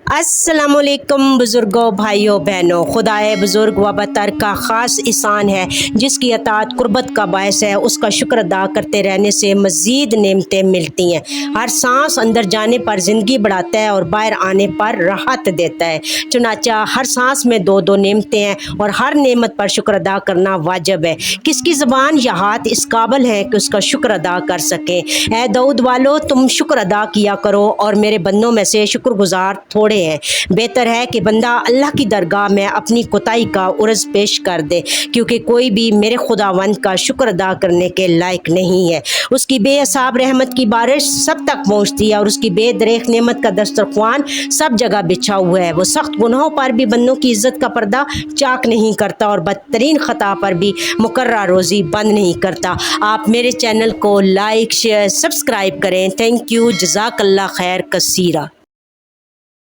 अस्सलाम वालेकुम बुज़ुर्गों, भाइयों बहनों। खुदाए बुज़ुर्ग व बतर का ख़ास एहसान है जिसकी अताअत कुर्बत का बायस है। उसका शुक्र अदा करते रहने से मज़ीद नेमतें मिलती हैं। हर सांस अंदर जाने पर ज़िंदगी बढ़ाता है और बाहर आने पर राहत देता है। चुनाचा हर सांस में दो दो नेमतें हैं और हर नेमत पर शुक्र अदा करना वाजिब है। किसकी ज़बान या हाथ इस काबिल है कि उसका शुक्र अदा कर सकें। ऐ दाऊद वालो, तुम शुक्र अदा किया करो और मेरे बंदों में से शुक्रगुजार थोड़े हैं। बेहतर है कि बंदा अल्लाह की दरगाह में अपनी कोताही का उर्ज पेश कर दे, क्योंकि कोई भी मेरे खुदावंद का शुक्र अदा करने के लायक नहीं है। उसकी बेहिसाब रहमत की बारिश सब तक पहुँचती है और उसकी बेदरेख नेमत का दस्तरख्वान सब जगह बिछा हुआ है। वो सख्त गुनाहों पर भी बंदों की इज्जत का पर्दा चाक नहीं करता और बदतरीन खता पर भी मुकर्रा रोज़ी बंद नहीं करता। आप मेरे चैनल को लाइक शेयर सब्सक्राइब करें। थैंक यू, जज़ाकल्लाह खैर कसीरा।